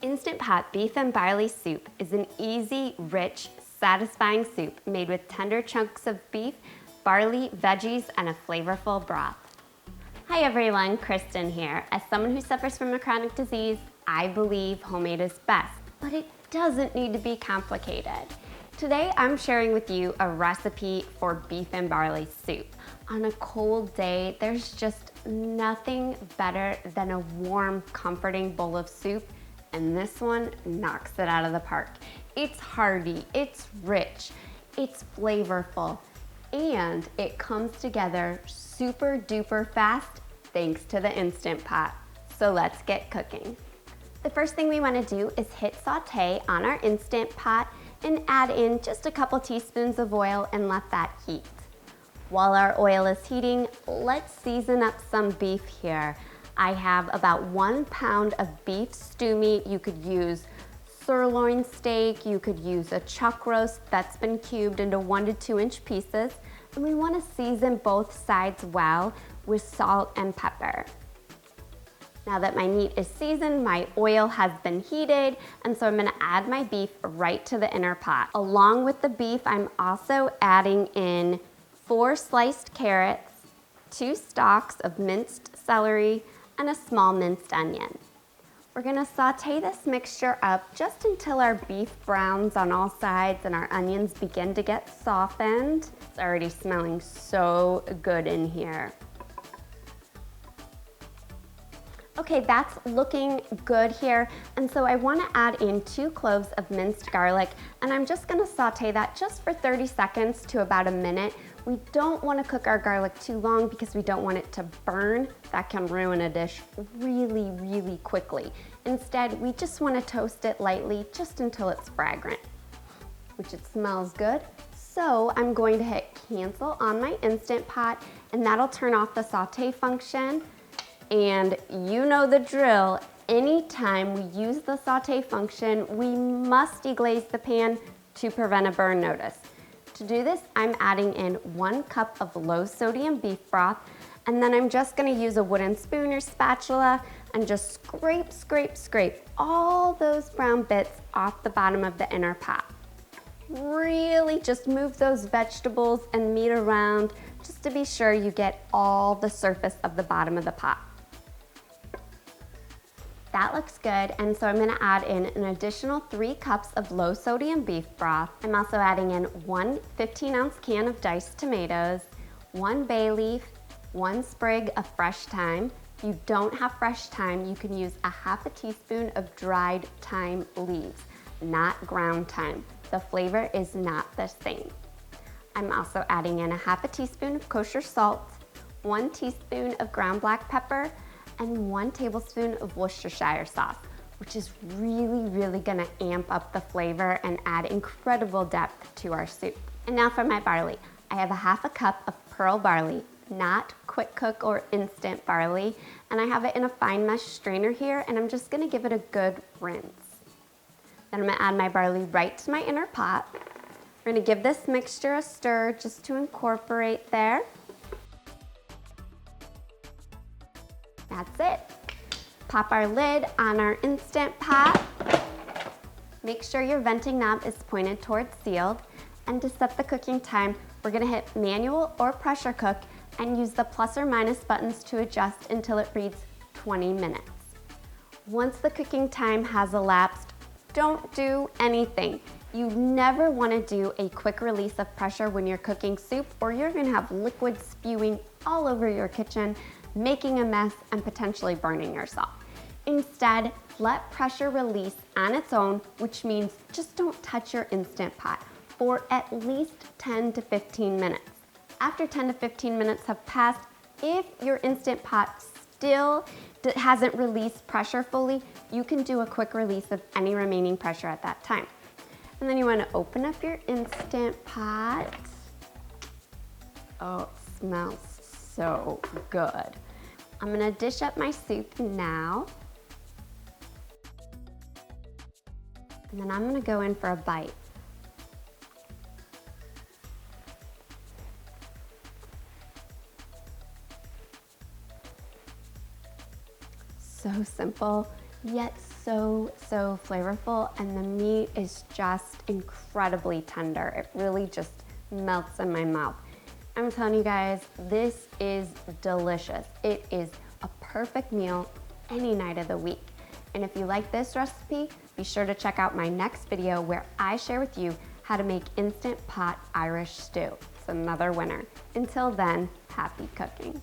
Instant Pot beef and barley soup is an easy, rich, satisfying soup made with tender chunks of beef, barley, veggies, and a flavorful broth. Hi everyone, Kristen here. As someone who suffers from a chronic disease, I believe homemade is best, but it doesn't need to be complicated. Today I'm sharing with you a recipe for beef and barley soup. On a cold day, there's just nothing better than a warm, comforting bowl of soup, and this one knocks it out of the park. It's hearty, it's rich, it's flavorful, and it comes together super duper fast thanks to the Instant Pot. So let's get cooking. The first thing we want to do is hit saute on our Instant Pot and add in just a couple teaspoons of oil and let that heat. While our oil is heating, let's season up some beef here. I have about 1 pound of beef stew meat. You could use sirloin steak, you could use a chuck roast that's been cubed into 1 to 2 inch pieces. And we want to season both sides well with salt and pepper. Now that my meat is seasoned, my oil has been heated, and so I'm gonna add my beef right to the inner pot. Along with the beef, I'm also adding in 4 sliced carrots, 2 stalks of minced celery, and a small minced onion. We're gonna saute this mixture up just until our beef browns on all sides and our onions begin to get softened. It's already smelling so good in here. Okay, that's looking good here. And so I wanna add in 2 cloves of minced garlic, and I'm just gonna saute that just for 30 seconds to about a minute. We don't wanna cook our garlic too long because we don't want it to burn. That can ruin a dish really, really quickly. Instead, we just wanna toast it lightly just until it's fragrant, which it smells good. So I'm going to hit cancel on my Instant Pot, and that'll turn off the saute function. And you know the drill, anytime we use the saute function, we must deglaze the pan to prevent a burn notice. To do this, I'm adding in 1 cup of low sodium beef broth, and then I'm just gonna use a wooden spoon or spatula and just scrape, scrape, scrape all those brown bits off the bottom of the inner pot. Really just move those vegetables and meat around just to be sure you get all the surface of the bottom of the pot. That looks good, and so I'm gonna add in an additional 3 cups of low sodium beef broth. I'm also adding in 1 15-ounce can of diced tomatoes, 1 bay leaf, 1 sprig of fresh thyme. If you don't have fresh thyme, you can use a half a teaspoon of dried thyme leaves, not ground thyme. The flavor is not the same. I'm also adding in a half a teaspoon of kosher salt, 1 teaspoon of ground black pepper, and 1 tablespoon of Worcestershire sauce, which is really, really gonna amp up the flavor and add incredible depth to our soup. And now for my barley. I have a half a cup of pearl barley, not quick cook or instant barley, and I have it in a fine mesh strainer here, and I'm just gonna give it a good rinse. Then I'm gonna add my barley right to my inner pot. We're gonna give this mixture a stir just to incorporate there. That's it. Pop our lid on our Instant Pot. Make sure your venting knob is pointed towards sealed. And to set the cooking time, we're gonna hit manual or pressure cook and use the plus or minus buttons to adjust until it reads 20 minutes. Once the cooking time has elapsed, don't do anything. You never wanna do a quick release of pressure when you're cooking soup, or you're gonna have liquid spewing all over your kitchen, making a mess and potentially burning yourself. Instead, let pressure release on its own, which means just don't touch your Instant Pot for at least 10 to 15 minutes. After 10 to 15 minutes have passed, if your Instant Pot still hasn't released pressure fully, you can do a quick release of any remaining pressure at that time. And then you want to open up your Instant Pot. Oh, it smells so good. I'm gonna dish up my soup now. And then I'm gonna go in for a bite. So simple, yet so flavorful, and the meat is just incredibly tender. It really just melts in my mouth. I'm telling you guys, this is delicious. It is a perfect meal any night of the week. And if you like this recipe, be sure to check out my next video where I share with you how to make Instant Pot Irish stew. It's another winner. Until then, happy cooking.